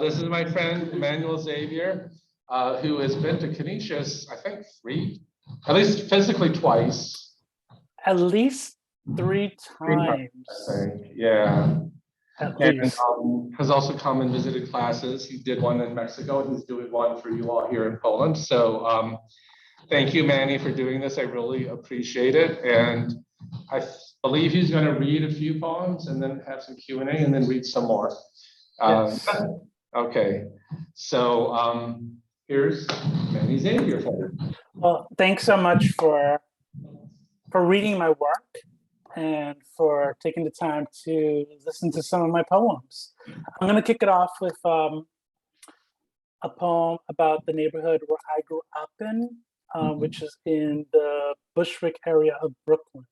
This is my friend Emanuel Xavier, who has been to Canisius, I think at least physically twice. At least three times. I think. Yeah. At And least. has also come and visited classes. He did one in Mexico, and he's doing one for you all here in Poland. So thank you, Manny, for doing this. I really appreciate it. And I believe he's going to read a few poems and then have some Q&A and then read some more. Yes. Okay, so here's Manny Xavier for you. Well, thanks so much for reading my work and for taking the time to listen to some of my poems. I'm going to kick it off with a poem about the neighborhood where I grew up in, which is in the Bushwick area of Brooklyn.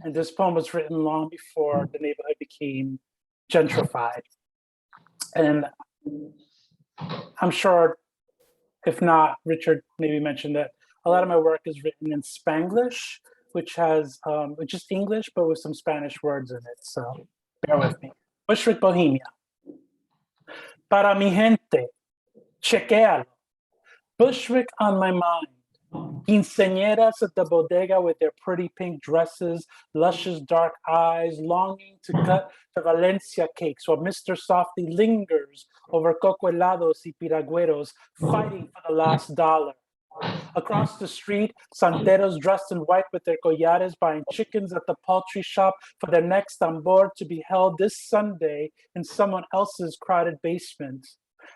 And this poem was written long before the neighborhood became gentrified. And I'm sure, if not, Richard maybe mentioned that a lot of my work is written in Spanglish, which is English, but with some Spanish words in it. So bear with me. Bushwick, Bohemia. Para mi gente, chequealo. Bushwick on my mind. Quinceañeras at the bodega with their pretty pink dresses, luscious dark eyes, longing to cut the Valencia cakes while Mr. Softly lingers over coco helados y piragüeros, fighting for the last dollar. Across the street, santeros dressed in white with their collares buying chickens at the poultry shop for their next tambor to be held this Sunday in someone else's crowded basement.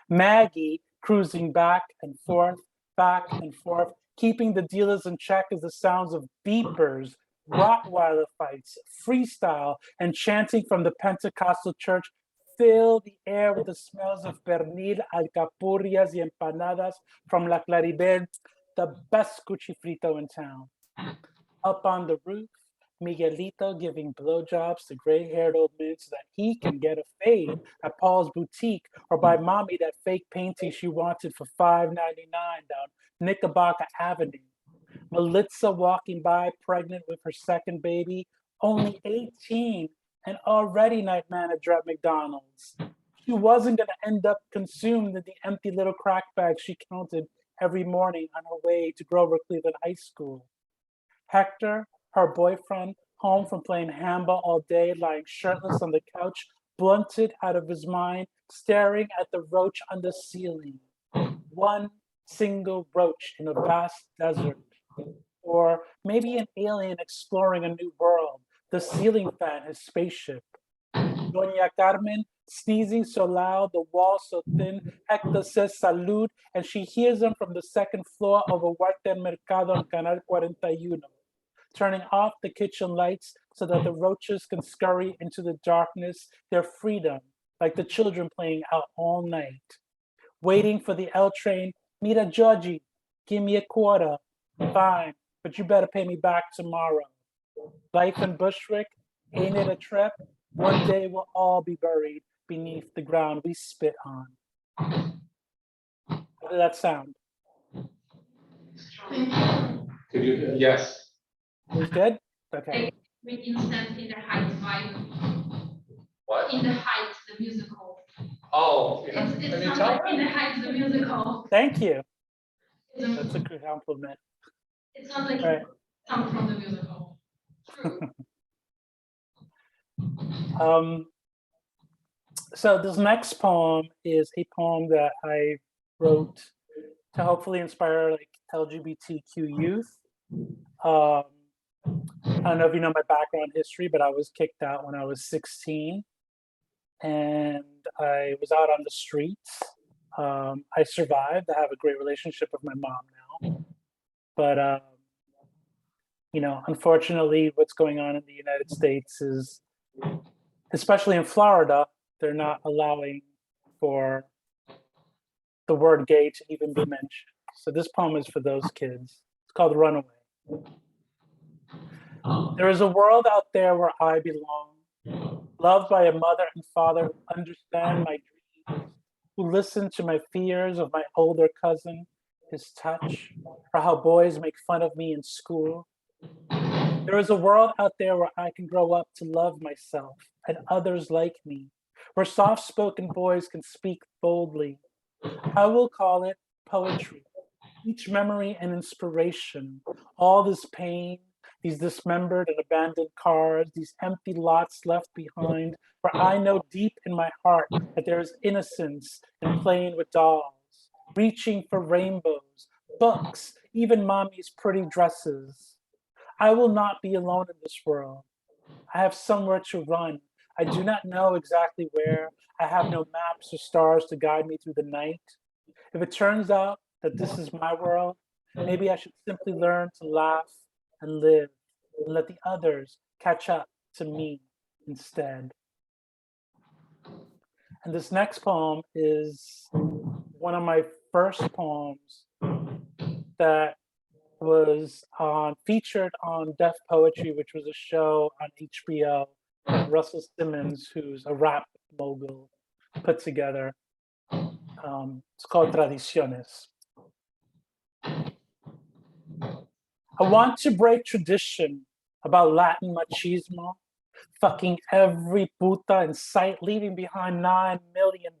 Maggie cruising back and forth, keeping the dealers in check as the sounds of beepers, Rottweiler fights, freestyle, and chanting from the Pentecostal church fill the air with the smells of pernil, alcapurrias, y empanadas from La Claribel, the best cuchifrito in town. Up on the roof, Miguelito giving blowjobs to gray-haired old men so that he can get a fade at Paul's boutique or buy mommy that fake painting she wanted for $5.99 down Knickerbocker Avenue. Melissa walking by pregnant with her second baby, only 18 and already night manager at McDonald's. She wasn't going to end up consumed in the empty little crack bags she counted every morning on her way to Grover Cleveland High School. Hector, her boyfriend, home from playing handball all day, lying shirtless on the couch, blunted out of his mind, staring at the roach on the ceiling. One single roach in a vast desert. Or maybe an alien exploring a new world, the ceiling fan, his spaceship. Doña Carmen sneezing so loud, the wall so thin, Hector says salud, and she hears him from the second floor of a Huerta Mercado on Canal 41, turning off the kitchen lights so that the roaches can scurry into the darkness, their freedom, like the children playing out all night. Waiting for the L train, Mira Georgie, give me a quarter. Fine, but you better pay me back tomorrow. Life in Bushwick, ain't it a trip? One day we'll all be buried beneath the ground we spit on. How did that sound? Could you? Yes. It was good? Okay. With instant In the Heights vibe. What? In the Heights, the musical. Oh, Yeah. It sounds like In the Heights, the musical. Thank you. That's a good compliment. It sounds like Right. Something from the musical. True. So this next poem is a poem that I wrote to hopefully inspire like LGBTQ youth. I don't know if you know my background history, but I was kicked out when I was 16 and I was out on the streets. I survived. I have a great relationship with my mom now. But, unfortunately, what's going on in the United States is, especially in Florida, they're not allowing for the word gay to even be mentioned. So this poem is for those kids. It's called Runaway. There is a world out there where I belong, loved by a mother and father who understand my dreams, who listen to my fears of my older cousin, his touch, or how boys make fun of me in school. There is a world out there where I can grow up to love myself and others like me, where soft-spoken boys can speak boldly. I will call it poetry. Each memory and inspiration, all this pain, these dismembered and abandoned cars, these empty lots left behind, where I know deep in my heart that there is innocence in playing with dolls, reaching for rainbows, books, even mommy's pretty dresses. I will not be alone in this world. I have somewhere to run. I do not know exactly where. I have no maps or stars to guide me through the night. If it turns out that this is my world, maybe I should simply learn to laugh and live and let the others catch up to me instead. And this next poem is one of my first poems that was featured on Def Poetry, which was a show on HBO that Russell Simmons, who's a rap mogul, put together. It's called Tradiciones. I want to break tradition about Latin machismo, fucking every puta in sight, leaving behind 9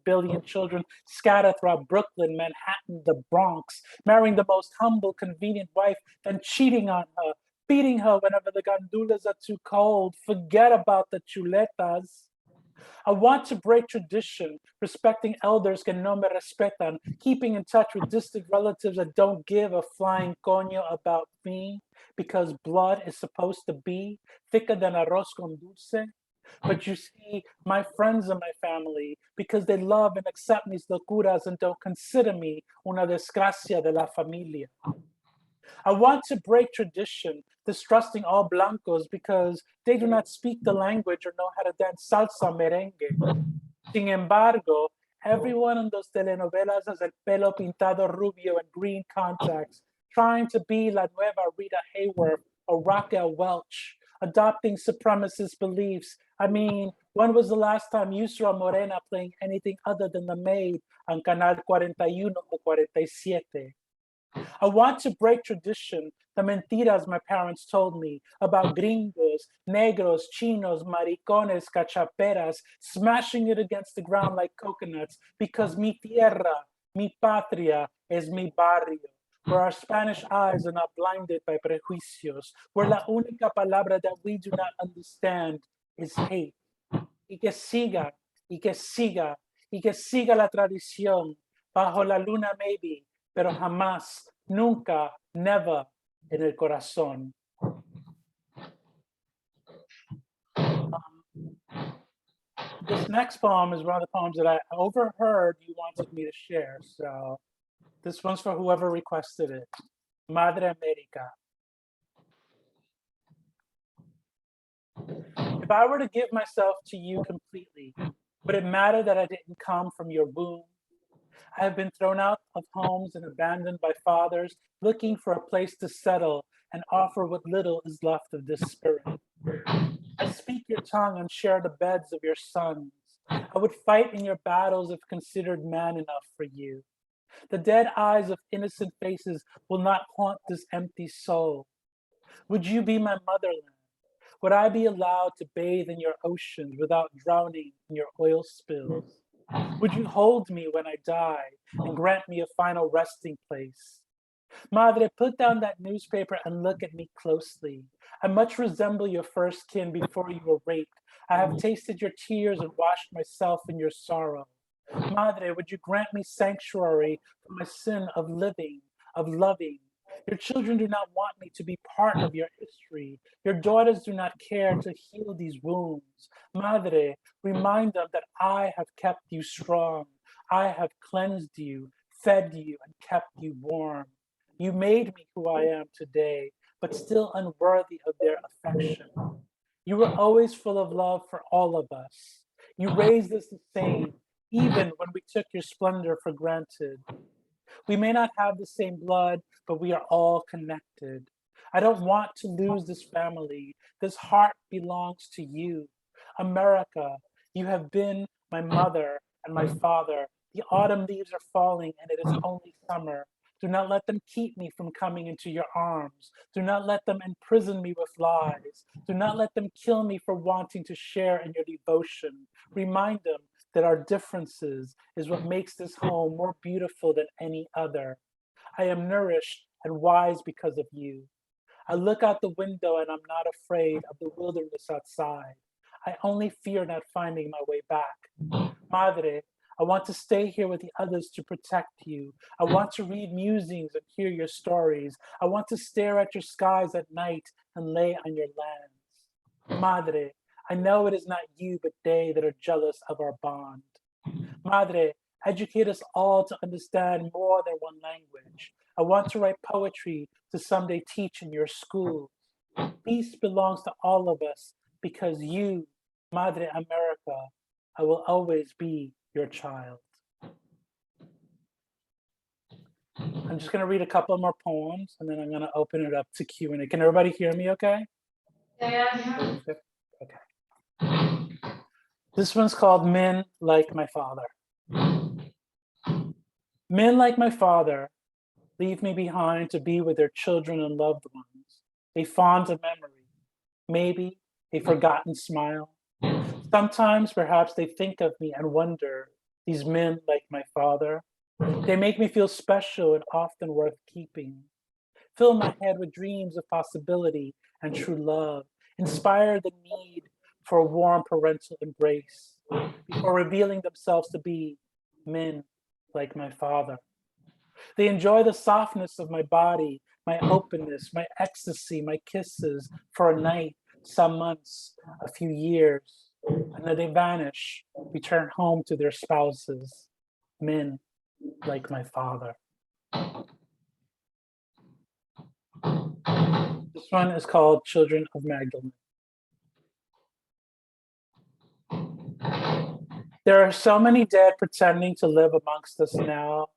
billion children scattered throughout Brooklyn, Manhattan, the Bronx, marrying the most humble, convenient wife, then cheating on her, beating her whenever the gandulas are too cold. Forget about the chuletas. I want to break tradition, respecting elders que no me respetan, keeping in touch with distant relatives that don't give a flying coño about me, because blood is supposed to be thicker than arroz con dulce. But you see, my friends are my family, because they love and accept mis locuras and don't consider me una desgracia de la familia. I want to break tradition, distrusting all blancos because they do not speak the language or know how to dance salsa merengue. Sin embargo, everyone in those telenovelas has el pelo pintado rubio and green contacts, trying to be La Nueva Rita Hayworth or Raquel Welch, adopting supremacist beliefs. I mean, when was the last time you saw Morena playing anything other than The Maid on Canal 41 or 47? I want to break tradition, the mentiras my parents told me about gringos, negros, chinos, maricones, cachaperas, smashing it against the ground like coconuts because mi tierra, mi patria, es mi barrio, where our Spanish eyes are not blinded by prejuicios, where la única palabra that we do not understand is hate. Y que siga, y que siga, y que siga la tradición, bajo la luna maybe, pero jamás, nunca, never en el corazón. This next poem is one of the poems that I overheard you wanted me to share. So this one's for whoever requested it. Madre America. If I were to give myself to you completely, would it matter that I didn't come from your womb? I have been thrown out of homes and abandoned by fathers, looking for a place to settle and offer what little is left of this spirit. I speak your tongue and share the beds of your sons. I would fight in your battles if considered man enough for you. The dead eyes of innocent faces will not haunt this empty soul. Would you be my motherland? Would I be allowed to bathe in your oceans without drowning in your oil spills? Would you hold me when I die and grant me a final resting place? Madre, put down that newspaper and look at me closely. I much resemble your first kin before you were raped. I have tasted your tears and washed myself in your sorrow. Madre, would you grant me sanctuary for my sin of living, of loving? Your children do not want me to be part of your history. Your daughters do not care to heal these wounds. Madre, remind them that I have kept you strong. I have cleansed you, fed you, and kept you warm. You made me who I am today, but still unworthy of their affection. You were always full of love for all of us. You raised us the same, even when we took your splendor for granted. We may not have the same blood, but we are all connected. I don't want to lose this family. This heart belongs to you. America, you have been my mother and my father. The autumn leaves are falling and it is only summer. Do not let them keep me from coming into your arms. Do not let them imprison me with lies. Do not let them kill me for wanting to share in your devotion. Remind them that our differences is what makes this home more beautiful than any other. I am nourished and wise because of you. I look out the window and I'm not afraid of the wilderness outside. I only fear not finding my way back. Madre, I want to stay here with the others to protect you. I want to read musings and hear your stories. I want to stare at your skies at night and lay on your lands. Madre, I know it is not you but they that are jealous of our bond. Madre, educate us all to understand more than one language. I want to write poetry to someday teach in your schools. Peace belongs to all of us because you, Madre America, I will always be your child. I'm just going to read a couple more poems and then I'm going to open it up to Q&A. Can everybody hear me okay? Yeah. Okay. This one's called Men Like My Father. Men like my father leave me behind to be with their children and loved ones, a fond memory, maybe a forgotten smile. Sometimes perhaps they think of me and wonder, these men like my father, they make me feel special and often worth keeping. Fill my head with dreams of possibility and true love, inspire the need for a warm parental embrace, before revealing themselves to be men like my father. They enjoy the softness of my body, my openness, my ecstasy, my kisses for a night, some months, a few years, and then they vanish, return home to their spouses, men like my father. This one is called Children of Magdalene. There are so many dead pretending to live amongst us now,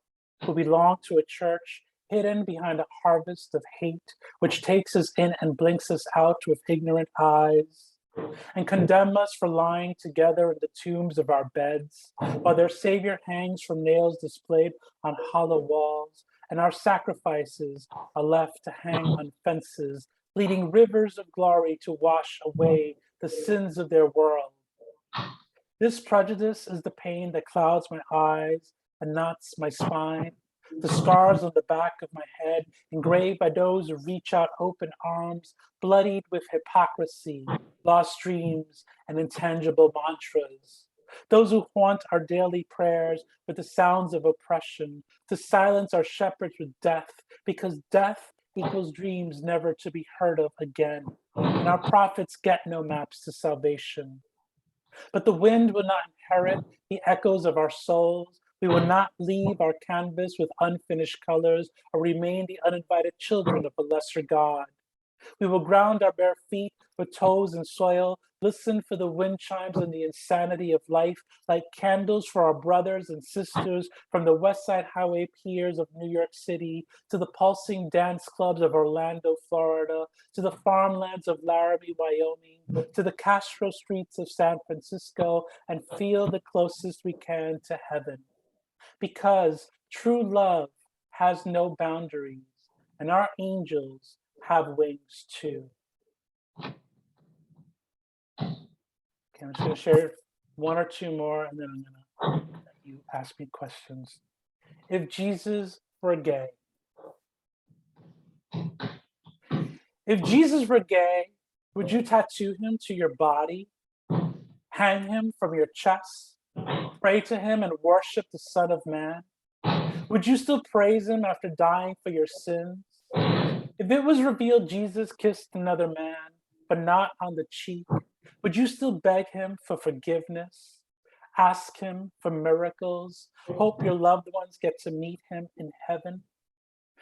who belong to a church hidden behind a harvest of hate, which takes us in and blinks us out with ignorant eyes, and condemn us for lying together in the tombs of our beds, while their Savior hangs from nails displayed on hollow walls, and our sacrifices are left to hang on fences, leading rivers of glory to wash away the sins of their world. This prejudice is the pain that clouds my eyes and knots my spine, the scars on the back of my head, engraved by those who reach out open arms, bloodied with hypocrisy, lost dreams, and intangible mantras. Those who haunt our daily prayers with the sounds of oppression, to silence our shepherds with death, because death equals dreams never to be heard of again, and our prophets get no maps to salvation. But the wind will not inherit the echoes of our souls. We will not leave our canvas with unfinished colors or remain the uninvited children of a lesser God. We will ground our bare feet with toes in soil, listen for the wind chimes and the insanity of life, like candles for our brothers and sisters from the West Side Highway piers of New York City to the pulsing dance clubs of Orlando, Florida, to the farmlands of Laramie, Wyoming, to the Castro streets of San Francisco, and feel the closest we can to heaven. Because true love has no boundaries, and our angels have wings too. Okay, I'm just going to share one or two more, and then I'm going to let you ask me questions. If Jesus were gay, would you tattoo him to your body, hang him from your chest, pray to him and worship the Son of Man? Would you still praise him after dying for your sins? If it was revealed Jesus kissed another man, but not on the cheek, would you still beg him for forgiveness? Ask him for miracles? Hope your loved ones get to meet him in heaven?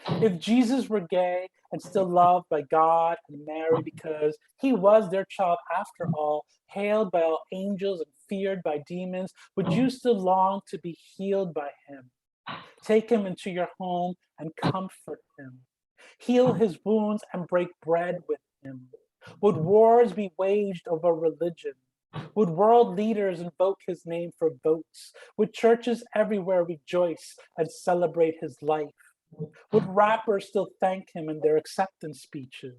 If Jesus were gay and still loved by God and Mary because he was their child after all, hailed by all angels and feared by demons, would you still long to be healed by him? Take him into your home and comfort him. Heal his wounds and break bread with him. Would wars be waged over religion? Would world leaders invoke his name for votes? Would churches everywhere rejoice and celebrate his life? Would rappers still thank him in their acceptance speeches?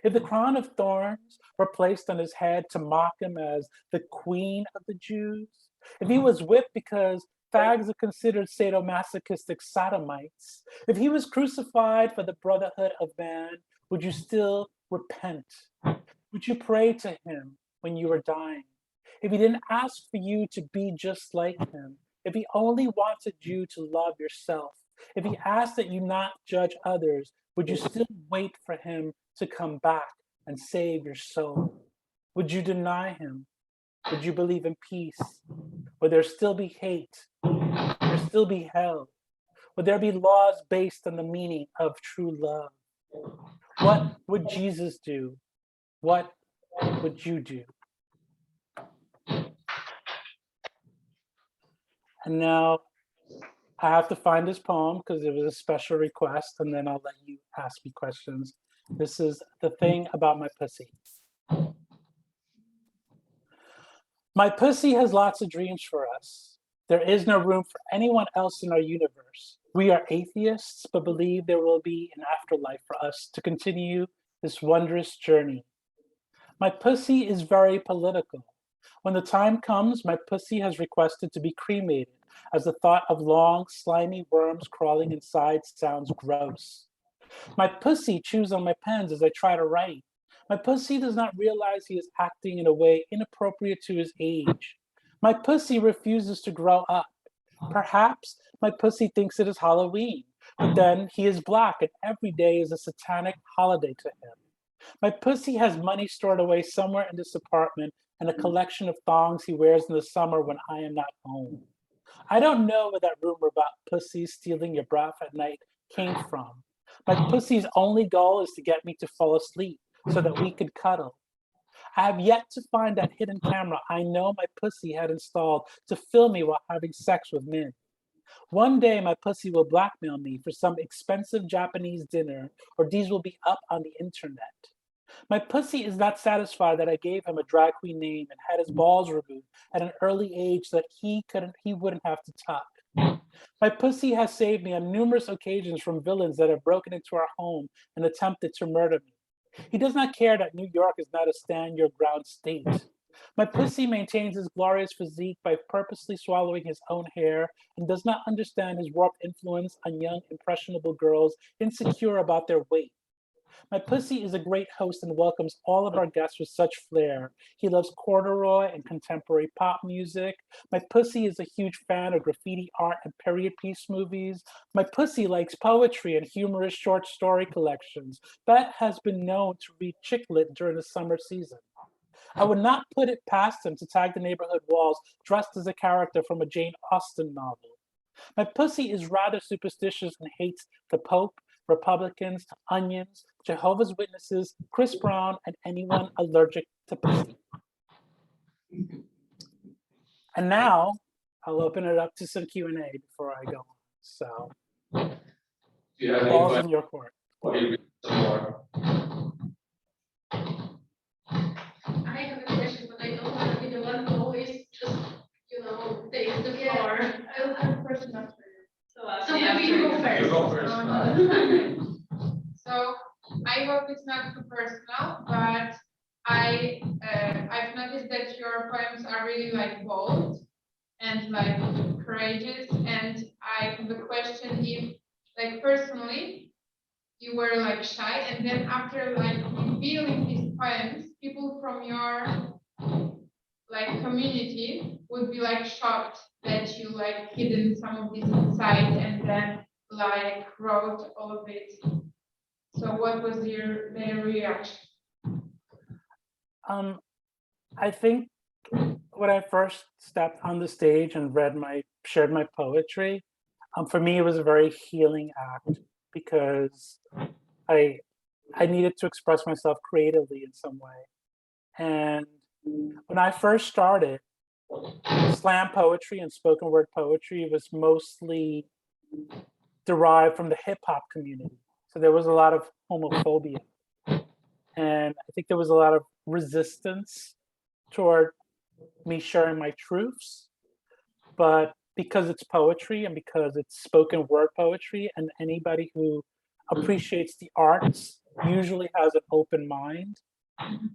If the crown of thorns were placed on his head to mock him as the queen of the Jews, If he was whipped because fags are considered sadomasochistic sodomites, if he was crucified for the brotherhood of man, would you still repent? Would you pray to him when you were dying? If he didn't ask for you to be just like him, if he only wanted you to love yourself, if he asked that you not judge others, would you still wait for him to come back and save your soul? Would you deny him? Would you believe in peace? Would there still be hate? Would there still be hell? Would there be laws based on the meaning of true love? What would Jesus do? What would you do? And now I have to find this poem because it was a special request, and then I'll let you ask me questions. This is The Thing About My Pussy. My pussy has lots of dreams for us. There is no room for anyone else in our universe. We are atheists, but believe there will be an afterlife for us to continue this wondrous journey. My pussy is very political. When the time comes, my pussy has requested to be cremated, as the thought of long, slimy worms crawling inside sounds gross. My pussy chews on my pens as I try to write. My pussy does not realize he is acting in a way inappropriate to his age. My pussy refuses to grow up. Perhaps my pussy thinks it is Halloween, but then he is Black and every day is a satanic holiday to him. My pussy has money stored away somewhere in this apartment and a collection of thongs he wears in the summer when I am not home. I don't know where that rumor about pussies stealing your breath at night came from. My pussy's only goal is to get me to fall asleep so that we could cuddle. I have yet to find that hidden camera I know my pussy had installed to film me while having sex with men. One day my pussy will blackmail me for some expensive Japanese dinner, or these will be up on the internet. My pussy is not satisfied that I gave him a drag queen name and had his balls removed at an early age so that he wouldn't have to tuck. My pussy has saved me on numerous occasions from villains that have broken into our home and attempted to murder me. He does not care that New York is not a stand your ground state. My pussy maintains his glorious physique by purposely swallowing his own hair and does not understand his warped influence on young, impressionable girls insecure about their weight. My pussy is a great host and welcomes all of our guests with such flair. He loves corduroy and contemporary pop music. My pussy is a huge fan of graffiti art and period piece movies. My pussy likes poetry and humorous short story collections. That has been known to read chick lit during the summer season. I would not put it past him to tag the neighborhood walls dressed as a character from a Jane Austen novel. My pussy is rather superstitious and hates the Pope, Republicans, onions, Jehovah's Witnesses, Chris Brown, and anyone allergic to pussy. And now I'll open it up to some Q&A before I go on. So, Do you have any balls questions? in your court. I have a question, but I don't want to be the one who always just, takes the floor. I'll have a question after you. So maybe you go first. You go first. So I hope it's not too personal, but I've noticed that your poems are really like bold and like courageous, and I have a question if like personally you were like shy, and then after like revealing these poems, people from your like community would be like shocked that you like hidden some of this inside and then like wrote all of it. So what was their reaction? I think when I first stepped on the stage and shared my poetry, for me it was a very healing act because I needed to express myself creatively in some way. And when I first started, slam poetry and spoken word poetry was mostly derived from the hip hop community. So there was a lot of homophobia. And I think there was a lot of resistance toward me sharing my truths. But because it's poetry and because it's spoken word poetry, and anybody who appreciates the arts usually has an open mind,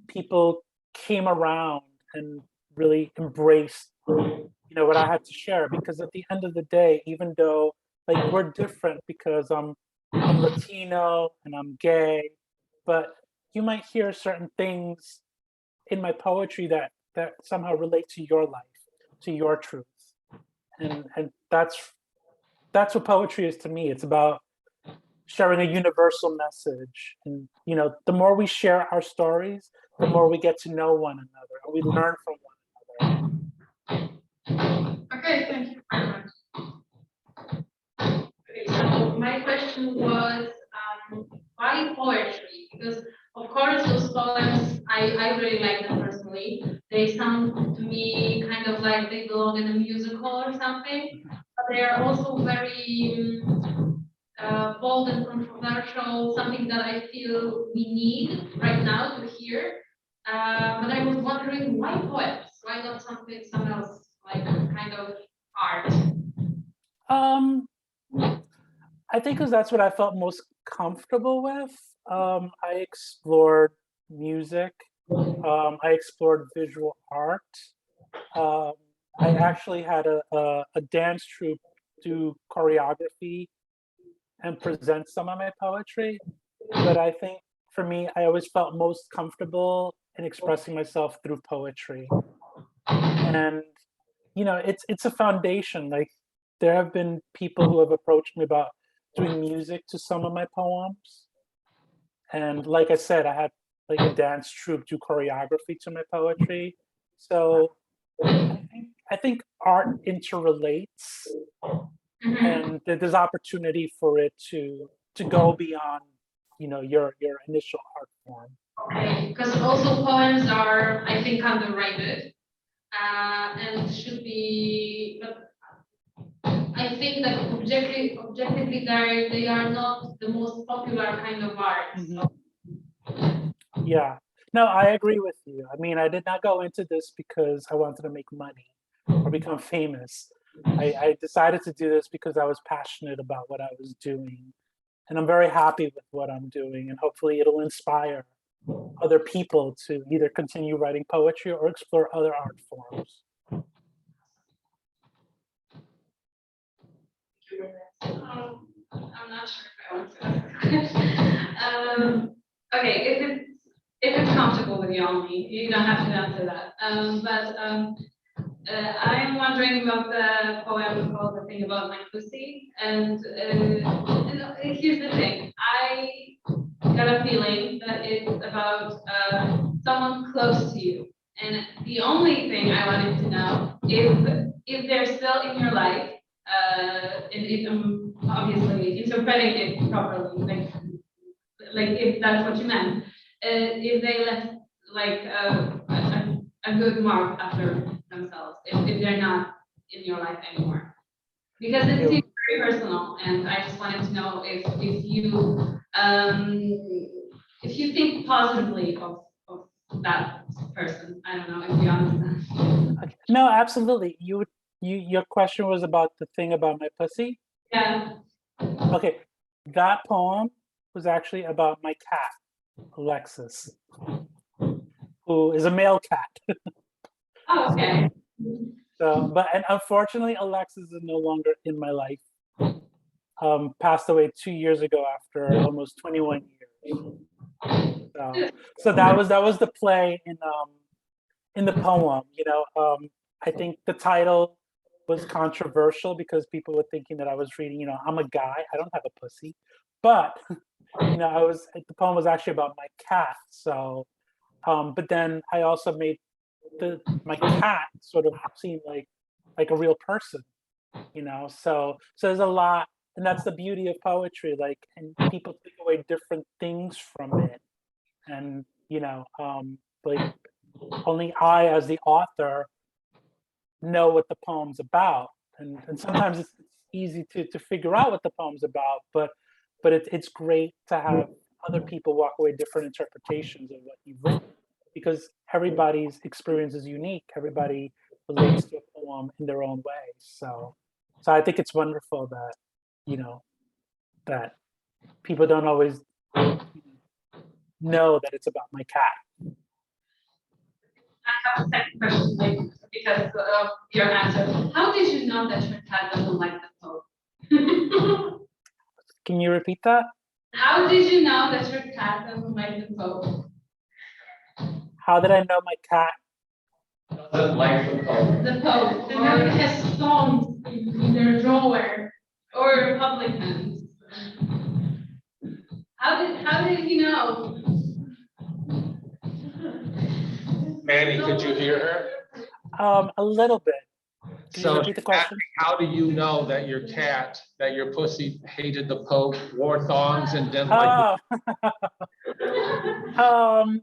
people came around and really embraced what I had to share, because at the end of the day, even though like we're different because I'm Latino and I'm gay, but you might hear certain things in my poetry that somehow relate to your life, to your truth. And that's what poetry is to me. It's about sharing a universal message. And the more we share our stories, the more we get to know one another and we learn from one another. Okay, thank you very much. Okay, so my question was, why poetry? Because of course those poems, I really like them personally. They sound to me kind of like they belong in a musical or something, but they are also very bold and controversial, something that I feel we need right now to hear. But I was wondering, why poems? Why not something else, like kind of art? I think because that's what I felt most comfortable with. I explored music. I explored visual art. I actually had a dance troupe do choreography and present some of my poetry. But I think for me, I always felt most comfortable in expressing myself through poetry. And it's a foundation. Like there have been people who have approached me about doing music to some of my poems. And like I said, I had like a dance troupe do choreography to my poetry. So I think art interrelates, and there's opportunity for it to go beyond your initial art form. Okay, because also poems are, I think, underrated, and should be. But I think that objectively, they are not the most popular kind of art. Yeah, no, I agree with you. I mean, I did not go into this because I wanted to make money or become famous. I decided to do this because I was passionate about what I was doing. And I'm very happy with what I'm doing. And hopefully it'll inspire other people to either continue writing poetry or explore other art forms. I'm not sure if I want to. Okay, if it's comfortable with you only, you don't have to answer that. I am wondering about the poem called "The Thing About My Pussy," and here's the thing: I got a feeling that it's about someone close to you, and the only thing I wanted to know if they're still in your life. And if I'm obviously interpreting it properly, like if that's what you meant, if they left like a good mark after themselves, if they're not in your life anymore, because it seems very personal, and I just wanted to know if you think positively of that person. I don't know if you understand. Okay. No, absolutely. Your question was about the thing about my pussy? Yeah. Okay, that poem was actually about my cat, Alexis, who is a male cat. Oh, okay. So, and unfortunately, Alexis is no longer in my life. Passed away 2 years ago after almost 21 years. So that was the play in the poem. I think the title was controversial because people were thinking that I was reading, I'm a guy, I don't have a pussy, but the poem was actually about my cat. So, but then I also made my cat sort of seem like a real person, So there's a lot, and that's the beauty of poetry. Like, and people take away different things from it, and like only I, as the author, know what the poem's about, and sometimes it's easy to figure out what the poem's about, but it's great to have other people walk away different interpretations of what you've written, because everybody's experience is unique. Everybody relates to a poem in their own way. So I think it's wonderful that that people don't always know that it's about my cat. I have a second question, like, because of your answer. How did you know that your cat doesn't like the Pope? Can you repeat that? How did you know that your cat doesn't like the Pope? How did I know my cat? Doesn't like the Pope. The Pope, the one that has stones in their drawer, or Republicans. How did he know? Manny, could you hear her? A little bit. Can you So repeat the question? how do you know that your cat, that your pussy hated the Pope, wore thongs and didn't like Oh,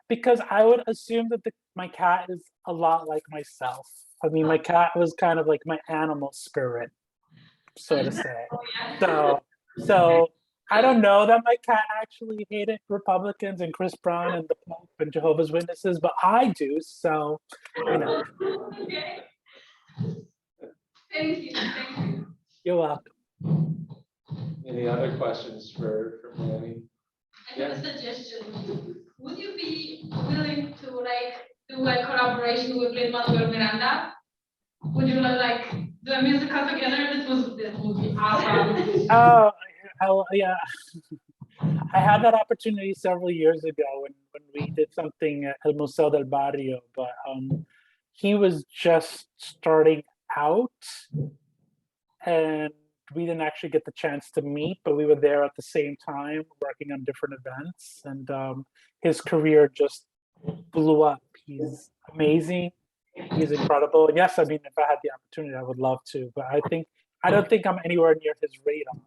because I would assume that my cat is a lot like myself. I mean, my cat was kind of like my animal spirit, so to say. So I don't know that my cat actually hated Republicans and Chris Brown and the Pope and Jehovah's Witnesses, but I do. So, you know, Okay. Thank you. you're welcome. Any other questions for Manny? I have a suggestion. Would you be willing to like do a collaboration with Lin-Manuel Miranda? Would you like do a musical together? This would be awesome. Oh, yeah. I had that opportunity several years ago when we did something at El Museo del Barrio, but he was just starting out and we didn't actually get the chance to meet, but we were there at the same time working on different events, and his career just blew up. He's amazing. He's incredible. Yes, I mean, if I had the opportunity, I would love to, but I don't think I'm anywhere near his radar.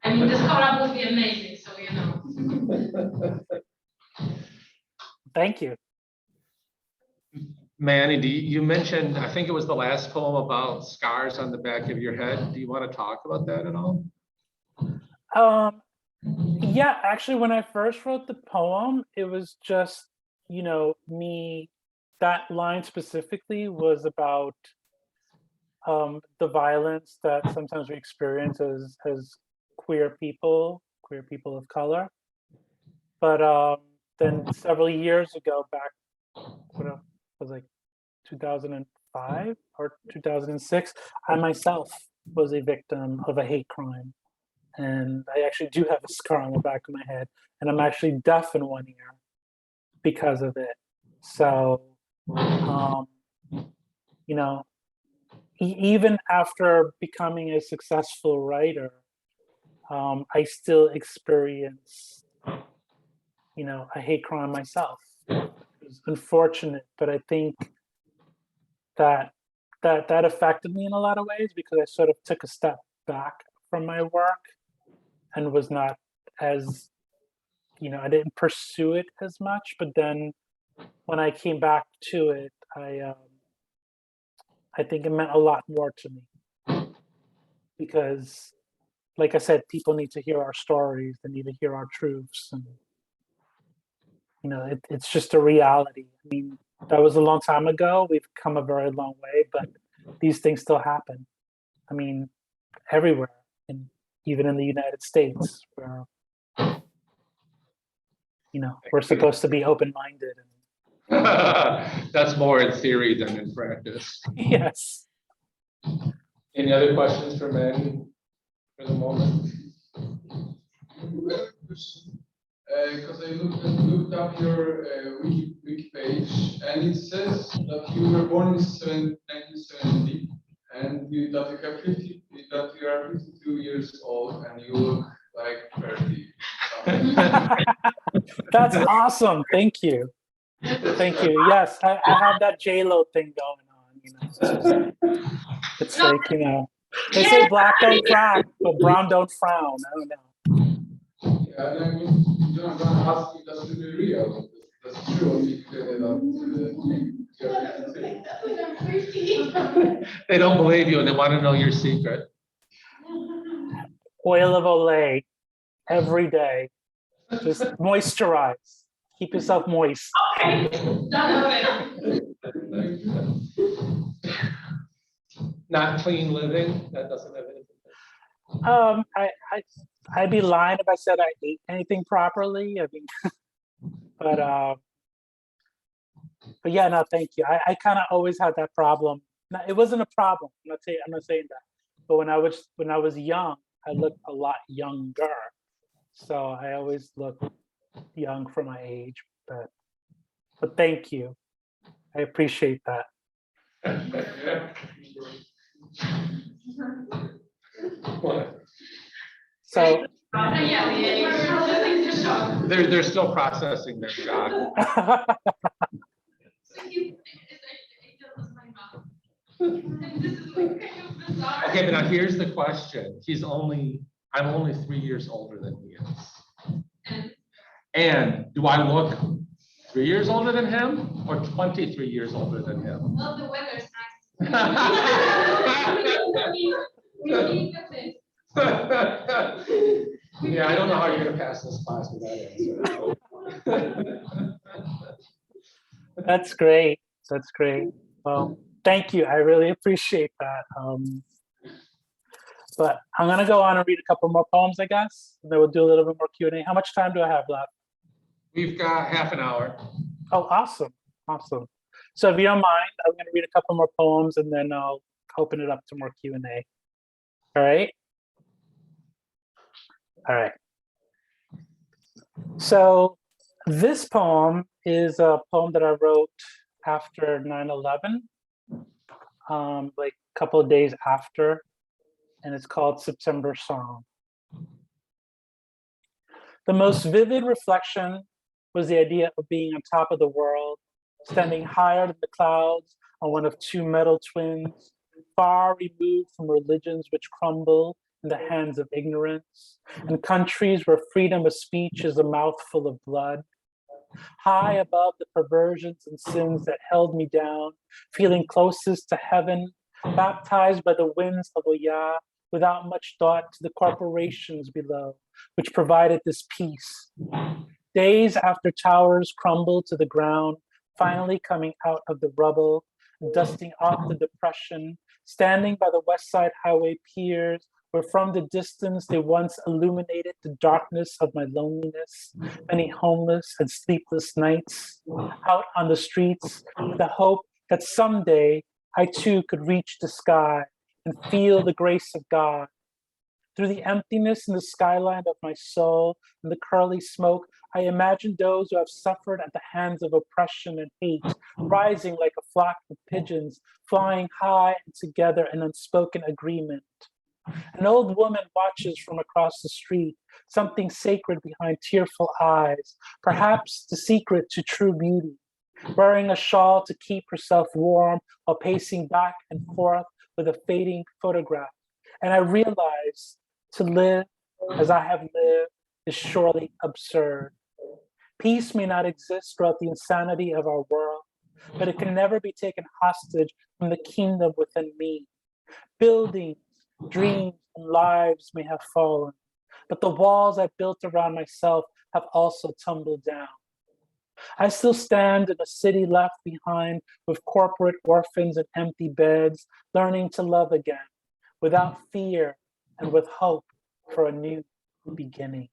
I mean, this collab would be amazing, so you know. Thank you. Manny, you mentioned, I think it was the last poem about scars on the back of your head. Do you want to talk about that at all? Yeah, actually, when I first wrote the poem, it was just, you know, me, that line specifically was about the violence that sometimes we experience as queer people of color. But then several years ago, back when it was like 2005 or 2006, I myself was a victim of a hate crime. And I actually do have a scar on the back of my head, and I'm actually deaf in one ear because of it. So, you know, even after becoming a successful writer, I still experience, you know, a hate crime myself. It's unfortunate, but I think that affected me in a lot of ways because I sort of took a step back from my work and was not as, you know, I didn't pursue it as much. But then when I came back to it, I think it meant a lot more to me because, like I said, people need to hear our stories. They need to hear our truths, and you know, it's just a reality. I mean, that was a long time ago. We've come a very long way, but these things still happen. I mean, everywhere, and even in the United States, where you know we're supposed to be open-minded. That's more in theory than in practice. Yes. Any other questions for Manny for the moment? Because I looked up your wiki page, and it says that you were born in 1970, and that you have 50, that you are 52 years old, and you look like 30. That's awesome. Thank you. Thank you. Yes, I have that J-Lo thing going on. You know, it's like, you know, they say black don't frown, but brown don't frown. I don't know. Yeah, and I mean, you know, I'm gonna ask if that's really real. That's true. They don't believe you and they want to know your secret. Oil of Olay every day. Just moisturize. Keep yourself moist. Okay, done with it. Not clean living. That doesn't have anything. I'd be lying if I said I ate anything properly. I mean, but But yeah, no, thank you. I kind of always had that problem. No, it wasn't a problem. I'm not saying that. But when I was young, I looked a lot younger. So I always look young for my age. But thank you. I appreciate that. So They're still processing their shock. Okay, but now here's the question. I'm only 3 years older than he is. And do I look 3 years older than him or 23 years older than him? Well, the weather's nice. We need this. Yeah, I don't know how you're gonna pass this class with that answer. That's great. That's great. Well, thank you. I really appreciate that. But I'm gonna go on and read a couple more poems, I guess. And then we'll do a little bit more Q&A. How much time do I have left? We've got half an hour. Oh, awesome. Awesome. So if you don't mind, I'm gonna read a couple more poems and then I'll open it up to more Q&A. All right? All right. So this poem is a poem that I wrote after 9/11, like a couple of days after, and it's called September Song. The most vivid reflection was the idea of being on top of the world, standing higher than the clouds on one of two metal twins, far removed from religions which crumble in the hands of ignorance, and countries where freedom of speech is a mouthful of blood. High above the perversions and sins that held me down, feeling closest to heaven, baptized by the winds of Oya, without much thought to the corporations below, which provided this peace. Days after towers crumbled to the ground, finally coming out of the rubble, dusting off the depression, standing by the West Side Highway piers, where from the distance they once illuminated the darkness of my loneliness, many homeless and sleepless nights, out on the streets with the hope that someday I too could reach the sky and feel the grace of God. Through the emptiness in the skyline of my soul and the curly smoke, I imagine those who have suffered at the hands of oppression and hate, rising like a flock of pigeons, flying high and together in unspoken agreement. An old woman watches from across the street, something sacred behind tearful eyes, perhaps the secret to true beauty, wearing a shawl to keep herself warm while pacing back and forth with a fading photograph. And I realize to live as I have lived is surely absurd. Peace may not exist throughout the insanity of our world, but it can never be taken hostage from the kingdom within me. Buildings, dreams, and lives may have fallen, but the walls I built around myself have also tumbled down. I still stand in a city left behind with corporate orphans and empty beds, learning to love again, without fear and with hope for a new beginning.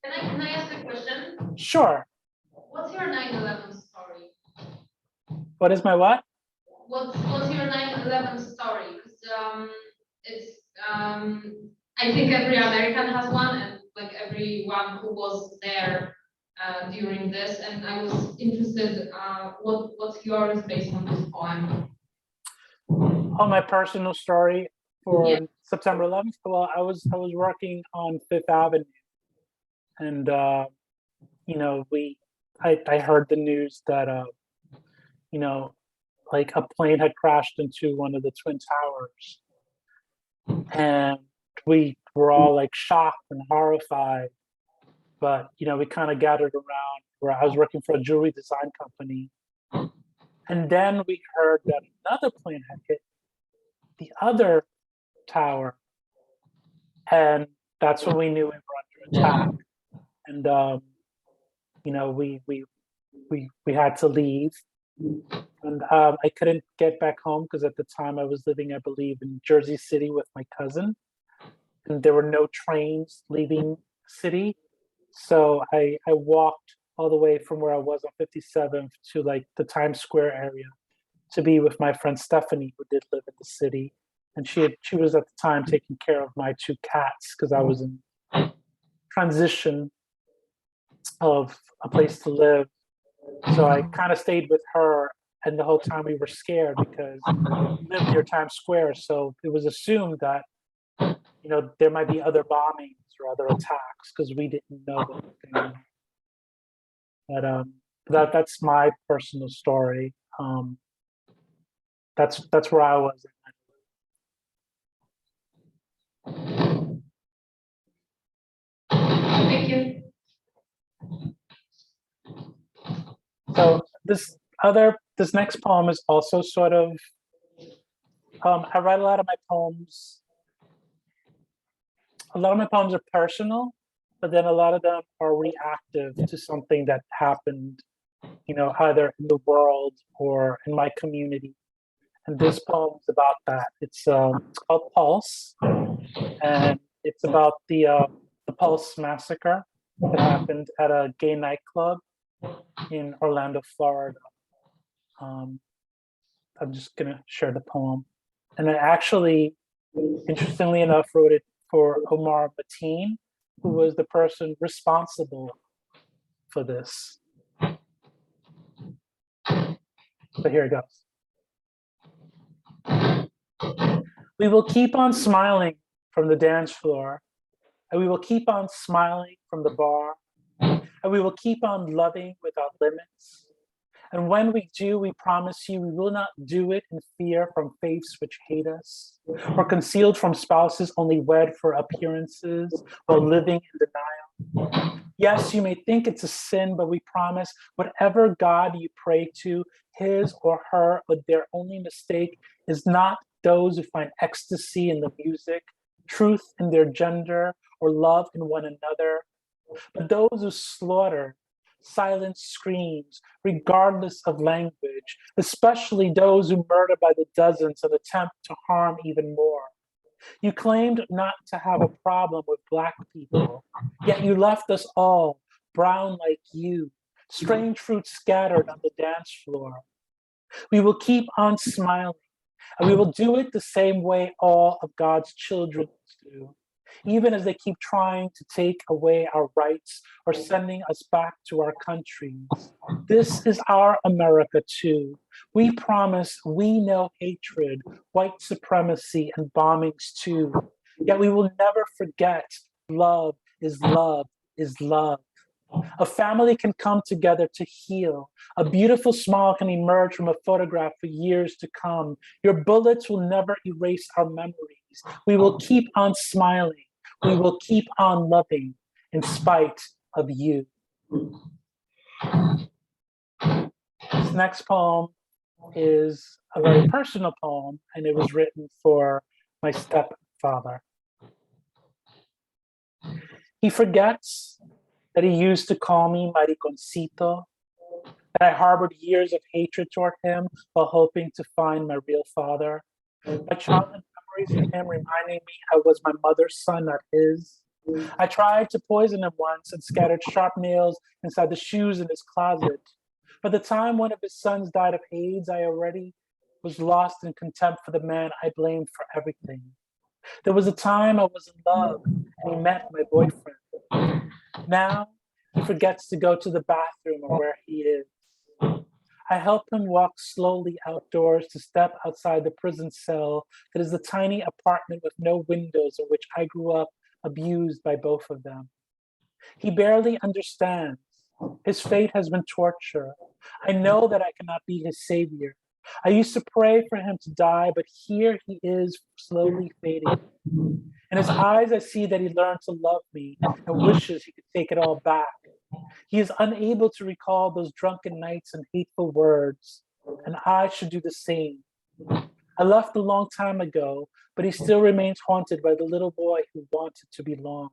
Can I ask a question? Sure. What's your 9/11 story? What is my what? What's your 9/11 story? Because it's I think every American has one, and like everyone who was there during this. And I was interested, what's yours based on this poem? On my personal story for Yeah. September 11th. Well, I was working on Fifth Avenue, and you know, I heard the news that you know, like a plane had crashed into one of the Twin Towers, and we were all like shocked and horrified. But you know, we kind of gathered around where I was working for a jewelry design company, and then we heard that another plane had hit the other tower, and that's when we knew we were under attack. And you know, we had to leave, and I couldn't get back home because at the time I was living, I believe, in Jersey City with my cousin, and there were no trains leaving the city, so I walked all the way from where I was on 57th to like the Times Square area to be with my friend Stephanie, who did live in the city. And she was at the time taking care of my 2 cats because I was in transition of a place to live. So I kind of stayed with her, and the whole time we were scared because we lived near Times Square. So it was assumed that, you know, there might be other bombings or other attacks because we didn't know what was going on. But that's my personal story. That's where I was. Thank you. So this next poem is also sort of, I write a lot of my poems. A lot of my poems are personal, but then a lot of them are reactive to something that happened, you know, either in the world or in my community. And this poem is about that. It's called Pulse, and it's about the Pulse massacre that happened at a gay nightclub in Orlando, Florida. I'm just gonna share the poem. And I actually, interestingly enough, wrote it for Omar Mateen, who was the person responsible for this. So here it goes. We will keep on smiling from the dance floor, and we will keep on smiling from the bar, and we will keep on loving without limits. And when we do, we promise you we will not do it in fear from faiths which hate us, or concealed from spouses only wed for appearances while living in denial. Yes, you may think it's a sin, but we promise whatever God you pray to, his or her, or their only mistake is not those who find ecstasy in the music, truth in their gender, or love in one another, but those who slaughter, silent screams, regardless of language, especially those who murder by the dozens and attempt to harm even more. You claimed not to have a problem with Black people, yet you left us all brown like you, strange fruit scattered on the dance floor. We will keep on smiling, and we will do it the same way all of God's children do, even as they keep trying to take away our rights or sending us back to our countries. This is our America too. We promise we know hatred, white supremacy, and bombings too. Yet we will never forget love is love is love. A family can come together to heal. A beautiful smile can emerge from a photograph for years to come. Your bullets will never erase our memories. We will keep on smiling. We will keep on loving in spite of you. This next poem is a very personal poem, and it was written for my stepfather. He forgets that he used to call me mariconcito, that I harbored years of hatred toward him while hoping to find my real father. My childhood memories of him reminding me I was my mother's son, not his. I tried to poison him once and scattered sharp nails inside the shoes in his closet. By the time one of his sons died of AIDS, I already was lost in contempt for the man I blamed for everything. There was a time I was in love and he met my boyfriend. Now he forgets to go to the bathroom or where he is. I help him walk slowly outdoors to step outside the prison cell that is the tiny apartment with no windows in which I grew up abused by both of them. He barely understands. His fate has been torture. I know that I cannot be his savior. I used to pray for him to die, but here he is slowly fading. In his eyes, I see that he learned to love me and wishes he could take it all back. He is unable to recall those drunken nights and hateful words, and I should do the same. I left a long time ago, but he still remains haunted by the little boy who wanted to belong.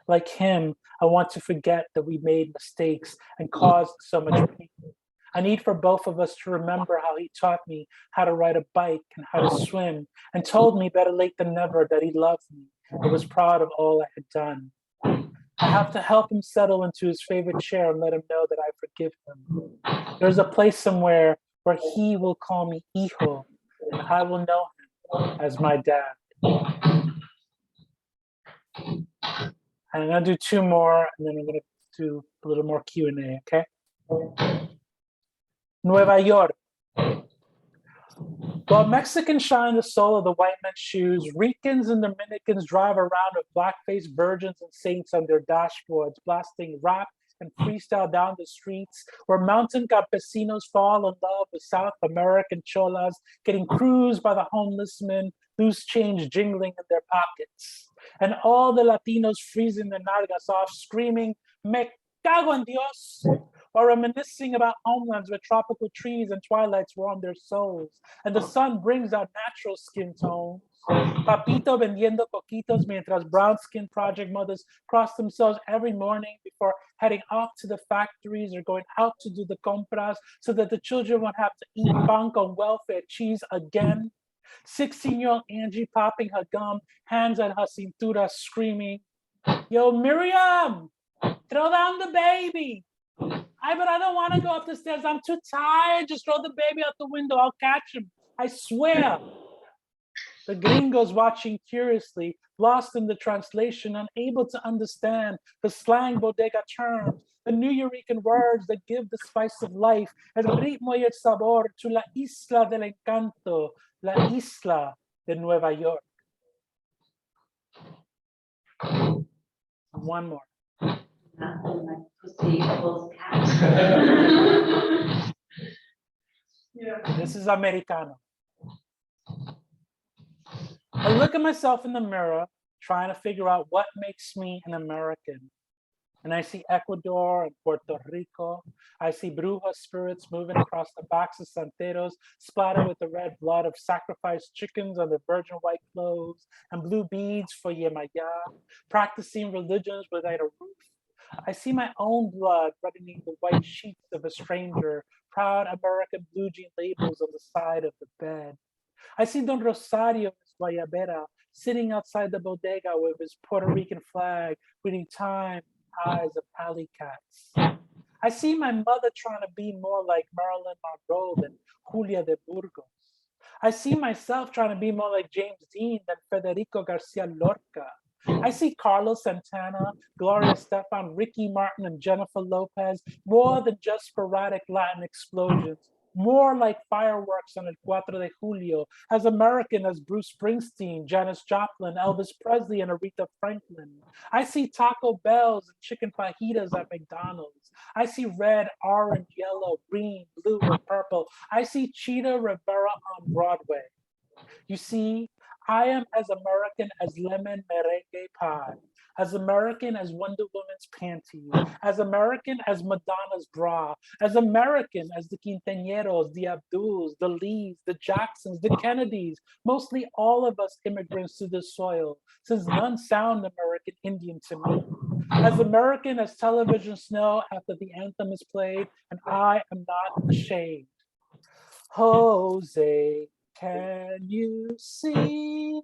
Like him, I want to forget that we made mistakes and caused so much pain. I need for both of us to remember how he taught me how to ride a bike and how to swim, and told me better late than never that he loved me and was proud of all I had done. I have to help him settle into his favorite chair and let him know that I forgive him. There's a place somewhere where he will call me hijo, and I will know him as my dad. And I'm gonna do 2 more, and then I'm gonna do a little more Q&A, okay? Nueva York. While Mexicans shine the sole of the white man's shoes, Ricans and Dominicans drive around with black-faced virgins and saints on their dashboards, blasting rap and freestyle down the streets, where mountain campesinos fall in love with South American cholas, getting cruised by the homeless men, loose change jingling in their pockets, and all the Latinos freezing their nalgas off, screaming, "Me cago en Dios," or reminiscing about homelands where tropical trees and twilights warm their souls, and the sun brings out natural skin tones. Papito vendiendo coquitos mientras brown-skinned project mothers cross themselves every morning before heading off to the factories or going out to do the compras so that the children won't have to eat pan con welfare cheese again. 16-year-old Angie popping her gum, hands at her cintura, screaming, "Yo, Miriam, throw down the baby. But I don't want to go up the stairs. I'm too tired. Just throw the baby out the window. I'll catch him. I swear." The gringos watching curiously, lost in the translation, unable to understand the slang bodega terms, the New Yorican words that give the spice of life, el ritmo y el sabor to la isla del encanto, la isla de Nueva York. One more. Nothing like pussy equals cat. This is Americano. I look at myself in the mirror, trying to figure out what makes me an American. And I see Ecuador and Puerto Rico. I see bruja spirits moving across the backs of santeros, splattered with the red blood of sacrificed chickens on their virgin white clothes, and blue beads for Yemaya, practicing religions without a roof. I see my own blood running the white sheets of a stranger, proud American blue jean labels on the side of the bed. I see Don Rosario Guayabera sitting outside the bodega with his Puerto Rican flag, reading Time, Eyes of Alley Cats. I see my mother trying to be more like Marilyn Monroe than Julia de Burgos. I see myself trying to be more like James Dean than Federico Garcia Lorca. I see Carlos Santana, Gloria Estefan, Ricky Martin, and Jennifer Lopez more than just sporadic Latin explosions, more like fireworks on El 4 de Julio, as American as Bruce Springsteen, Janis Joplin, Elvis Presley, and Aretha Franklin. I see Taco Bells and chicken fajitas at McDonald's. I see red, orange, yellow, green, blue, and purple. I see Cheetah Rivera on Broadway. You see, I am as American as lemon merengue pie, as American as Wonder Woman's panties, as American as Madonna's bra, as American as the Quinteañeros, the Abduls, the Lees, the Jacksons, the Kennedys, mostly all of us immigrants to the soil, since none sound American Indian to me. As American as television snow after the anthem is played, and I am not ashamed. Jose, can you see?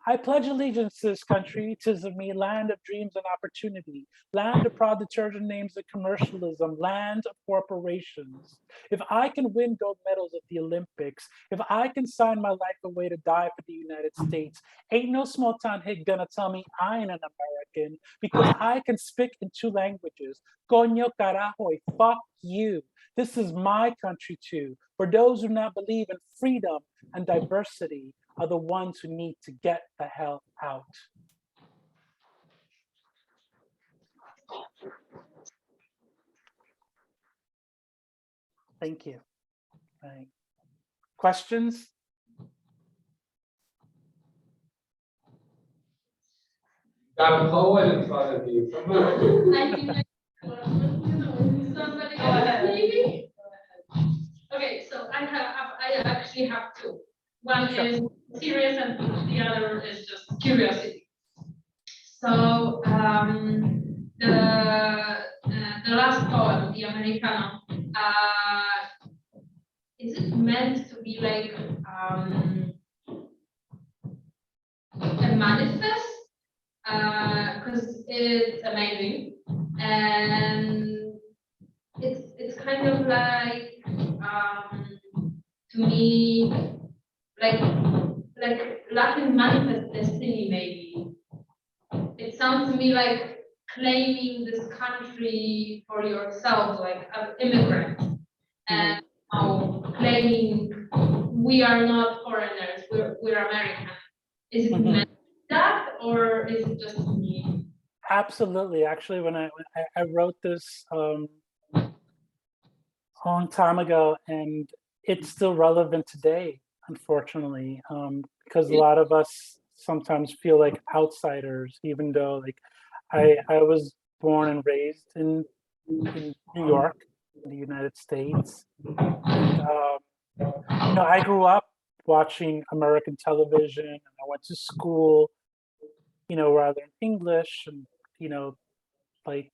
I pledge allegiance to this country. 'Tis of me, land of dreams and opportunity, land of proud detergent names of commercialism, land of corporations. If I can win gold medals at the Olympics, if I can sign my life away to die for the United States, ain't no small town hick gonna tell me I ain't an American, because I can speak in 2 languages. Coño carajo, y fuck you. This is my country too, where those who not believe in freedom and diversity are the ones who need to get the hell out. Thank you. Right. Questions? Got a poet in front of you. Come on. I think like, somebody else, maybe? Okay, so I actually have 2. One is serious and the other is just curiosity. So the last poem, the Americano, is it meant to be like a manifest? Because it's amazing, and it's kind of like to me like Latin manifest destiny maybe. It sounds to me like claiming this country for yourself, like an immigrant, and claiming we are not foreigners, we're American. Is it meant that, or is it just me? Absolutely. Actually, when I wrote this a long time ago, and it's still relevant today, unfortunately, because a lot of us sometimes feel like outsiders, even though like I was born and raised in New York, in the United States. And, I grew up watching American television, and I went to school, where I learned English, and like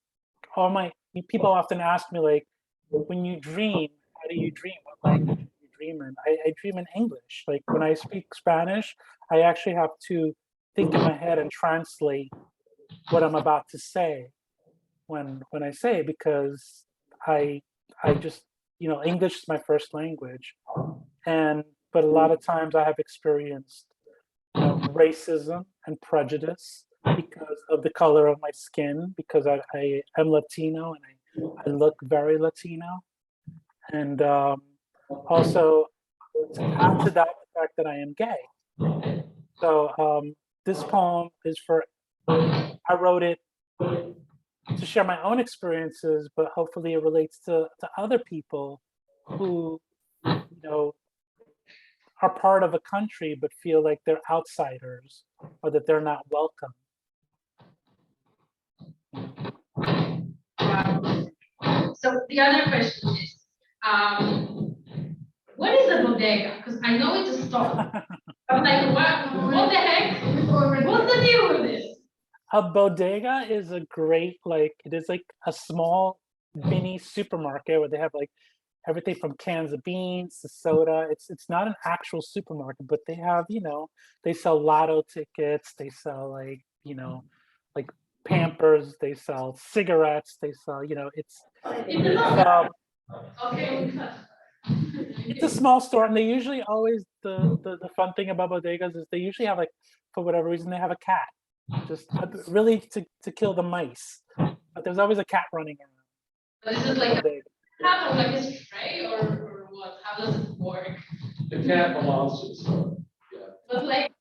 all my people often ask me like, when you dream, how do you dream? What language do you dream in? I dream in English. Like when I speak Spanish, I actually have to think in my head and translate what I'm about to say when I say it, because I just English is my first language, but a lot of times I have experienced racism and prejudice because of the color of my skin, because I am Latino and I look very Latino, and also to add to that the fact that I am gay. So this poem is I wrote it to share my own experiences, but hopefully it relates to other people who, are part of a country but feel like they're outsiders or that they're not welcome. So the other question is, what is a bodega? Because I know it's a store. I'm like, what the heck? What's the deal with this? A bodega is a great, it is like a small mini supermarket where they have like everything from cans of beans to soda. It's not an actual supermarket, but they have, they sell lotto tickets, they sell like Pampers, they sell cigarettes, they sell, it's a small store, and they usually always the fun thing about bodegas is they usually have, like, for whatever reason, they have a cat, just really to kill the mice. But there's always a cat running around. But is it like a cat or like a stray or what? How does it work? The cat belongs to the store. Yeah. But like,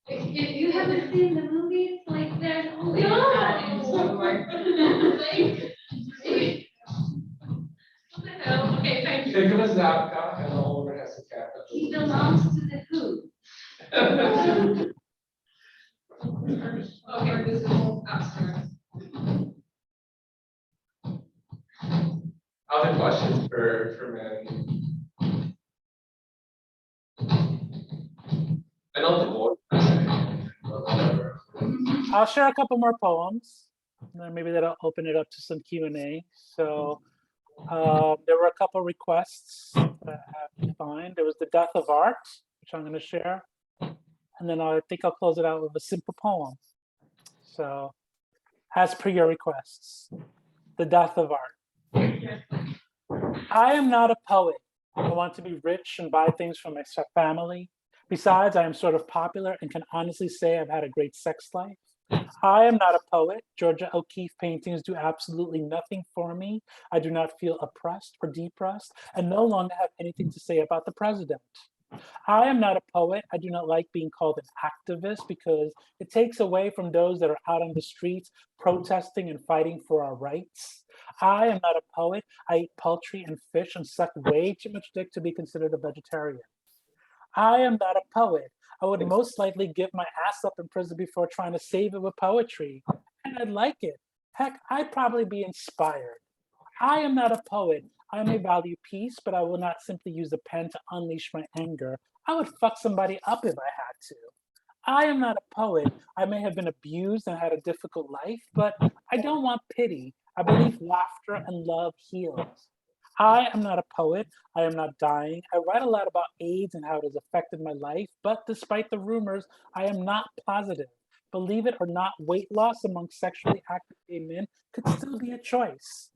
if you haven't seen the movies, like there's only one. What the hell? Okay, thank you. Think of a Zapka, and the owner has a cat. He belongs to the who? Okay, this is abstract. Other questions for Manny? I know the board. Whatever. I'll share a couple more poems, and then maybe that'll open it up to some Q&A. So there were a couple requests that I have to find. There was The Death of Art, which I'm going to share. And then I think I'll close it out with a simple poem. So, as per your requests, The Death of Art. I am not a poet. I want to be rich and buy things for my family. Besides, I am sort of popular and can honestly say I've had a great sex life. I am not a poet. Georgia O'Keeffe paintings do absolutely nothing for me. I do not feel oppressed or depressed, and no longer have anything to say about the president. I am not a poet. I do not like being called an activist because it takes away from those that are out on the streets protesting and fighting for our rights. I am not a poet. I eat poultry and fish and suck way too much dick to be considered a vegetarian. I am not a poet. I would most likely give my ass up in prison before trying to save it with poetry. And I'd like it. Heck, I'd probably be inspired. I am not a poet. I may value peace, but I will not simply use a pen to unleash my anger. I would fuck somebody up if I had to. I am not a poet. I may have been abused and had a difficult life, but I don't want pity. I believe laughter and love heals. I am not a poet. I am not dying. I write a lot about AIDS and how it has affected my life, but despite the rumors, I am not positive. believe it or not, weight loss among sexually active gay men could still be a choice.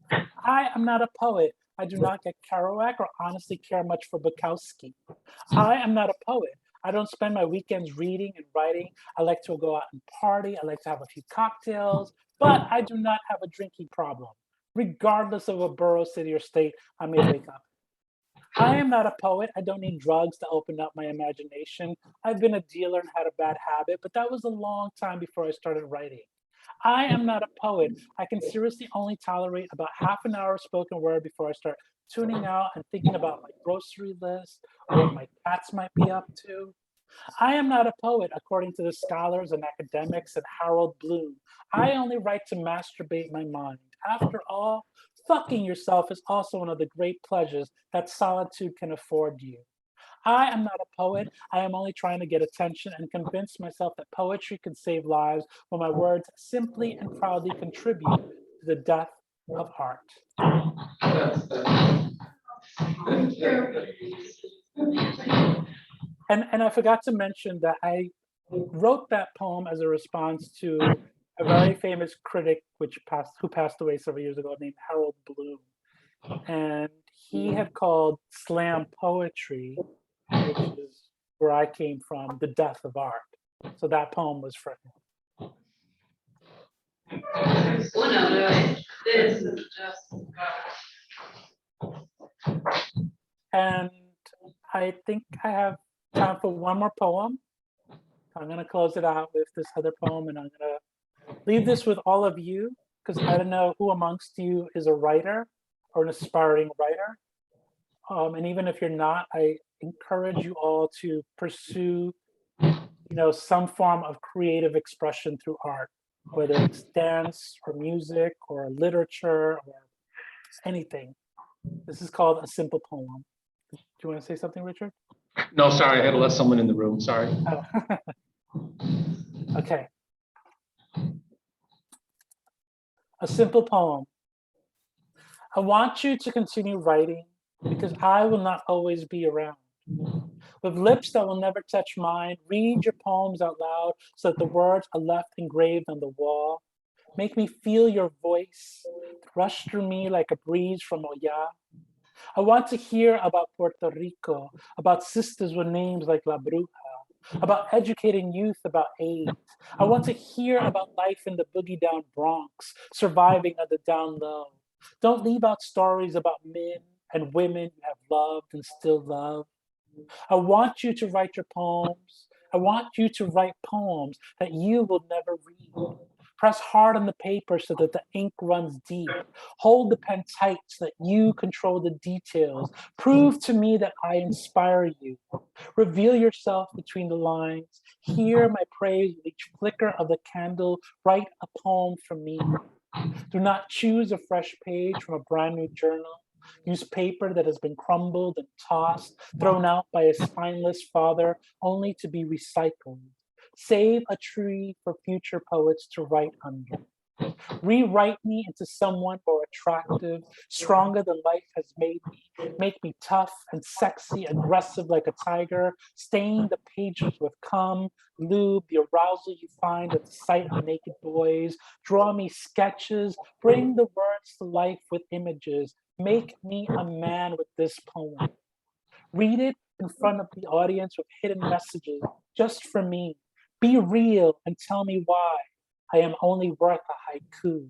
I am not a poet. I do not get Kerouac or honestly care much for Bukowski. I am not a poet. I don't spend my weekends reading and writing. I like to go out and party. I like to have a few cocktails, but I do not have a drinking problem. Regardless of a borough, city, or state, I may wake up. I am not a poet. I don't need drugs to open up my imagination. I've been a dealer and had a bad habit, but that was a long time before I started writing. I am not a poet. I can seriously only tolerate about half an hour of spoken word before I start tuning out and thinking about my grocery list or what my cats might be up to. I am not a poet, according to the scholars and academics and Harold Bloom. I only write to masturbate my mind. After all, fucking yourself is also one of the great pleasures that solitude can afford you. I am not a poet. I am only trying to get attention and convince myself that poetry can save lives when my words simply and proudly contribute to the death of art. And I forgot to mention that I wrote that poem as a response to a very famous critic who passed away several years ago named Harold Bloom. And he had called slam poetry, which is where I came from, the death of art. So that poem was for him. Well, no, this is just. And I think I have time for one more poem. I'm going to close it out with this other poem, and I'm going to leave this with all of you, because I don't know who amongst you is a writer or an aspiring writer. And even if you're not, I encourage you all to pursue, some form of creative expression through art, whether it's dance or music or literature or anything. This is called A Simple Poem. Do you want to say something, Richard? No, sorry, I had to let someone in the room, sorry. Oh. Okay. A simple poem. I want you to continue writing because I will not always be around. With lips that will never touch mine, read your poems out loud so that the words are left engraved on the wall. Make me feel your voice, rush through me like a breeze from Oya. I want to hear about Puerto Rico, about sisters with names like La Bruja, about educating youth about AIDS. I want to hear about life in the boogie down Bronx, surviving on the down low. Don't leave out stories about men and women you have loved and still love. I want you to write your poems. I want you to write poems that you will never read. Press hard on the paper so that the ink runs deep. Hold the pen tight so that you control the details. Prove to me that I inspire you. Reveal yourself between the lines. Hear my praise with each flicker of the candle. Write a poem for me. Do not choose a fresh page from a brand new journal. Use paper that has been crumbled and tossed, thrown out by a spineless father, only to be recycled. Save a tree for future poets to write under. Rewrite me into someone more attractive, stronger than life has made me. Make me tough and sexy, aggressive like a tiger. Stain the pages with cum, lube, the arousal you find at the sight of naked boys. Draw me sketches, bring the words to life with images. Make me a man with this poem. Read it in front of the audience with hidden messages, just for me. Be real and tell me why I am only worth a haiku.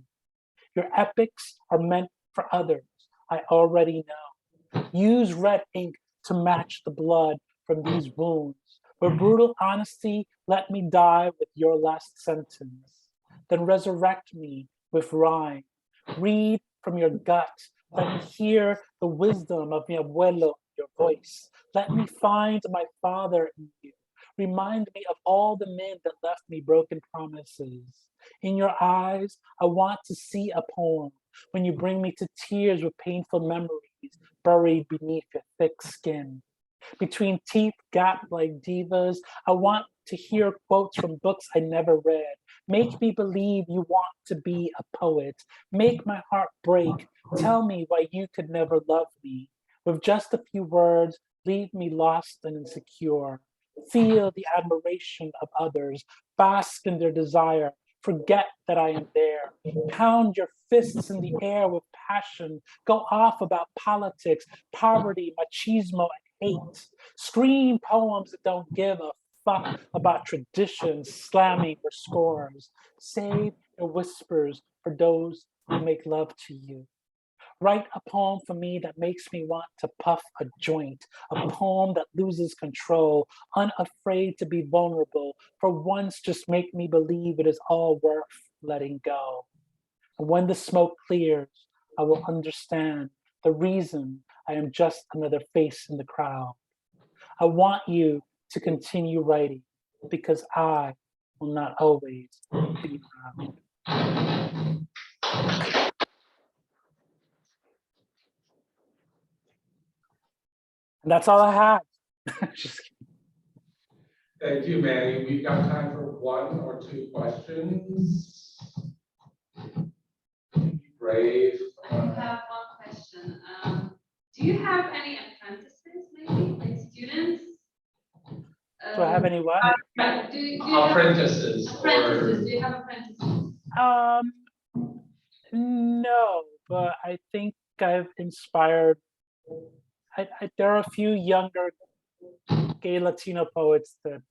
Your epics are meant for others, I already know. Use red ink to match the blood from these wounds. With brutal honesty, let me die with your last sentence. Then resurrect me with rhyme. Read from your gut. Let me hear the wisdom of mi abuelo in your voice. Let me find my father in you. Remind me of all the men that left me broken promises. In your eyes, I want to see a poem when you bring me to tears with painful memories buried beneath your thick skin. Between teeth gapped like divas, I want to hear quotes from books I never read. Make me believe you want to be a poet. Make my heart break. Tell me why you could never love me. With just a few words, leave me lost and insecure. Feel the admiration of others, bask in their desire, forget that I am there. Pound your fists in the air with passion, go off about politics, poverty, machismo, and hate. Scream poems that don't give a fuck about traditions, slamming for scores. Save your whispers for those who make love to you. Write a poem for me that makes me want to puff a joint, a poem that loses control, unafraid to be vulnerable. For once, just make me believe it is all worth letting go. And when the smoke clears, I will understand the reason I am just another face in the crowd. I want you to continue writing because I will not always be around. And that's all I had. Just kidding. Thank you, Manny. We've got time for one or two questions. Be brave. I do have one question. Do you have any apprentices, maybe, like students? Do I have any what? Do you have Apprentices. apprentices? Do you have apprentices? No, but I think I've inspired. There are a few younger gay Latino poets that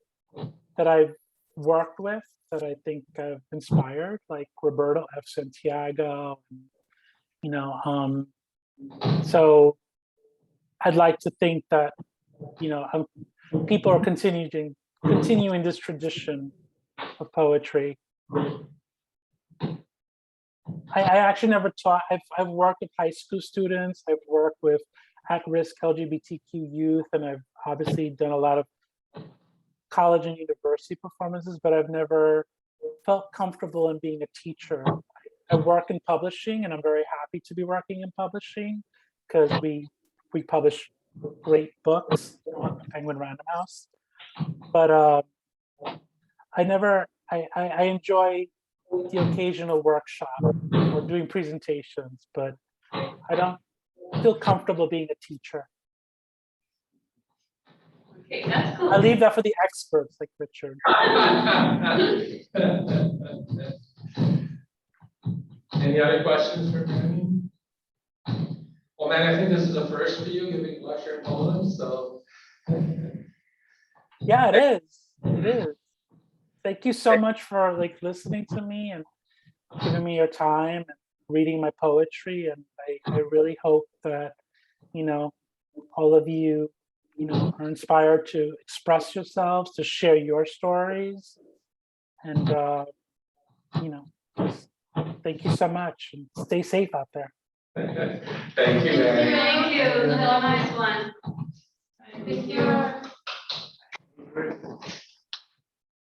I've worked with that I think I've inspired, like Roberto F. Santiago. So I'd like to think that people are continuing this tradition of poetry. I actually never taught. I've worked with high school students. I've worked with at-risk LGBTQ youth, and I've obviously done a lot of college and university performances, but I've never felt comfortable in being a teacher. I work in publishing, and I'm very happy to be working in publishing because we publish great books on Penguin Random House. But I enjoy the occasional workshop or doing presentations, but I don't feel comfortable being a teacher. Okay, that's cool. I leave that for the experts like Richard. Any other questions for Manny? Well, Manny, I think this is the first for you giving a lecture in Poland, so. Yeah, it is. It is. Thank you so much for listening to me and giving me your time and reading my poetry. And I really hope that, all of you, are inspired to express yourselves, to share your stories. And, just thank you so much and stay safe out there. Thank you, Manny. Thank you. Have a nice one. Thank you.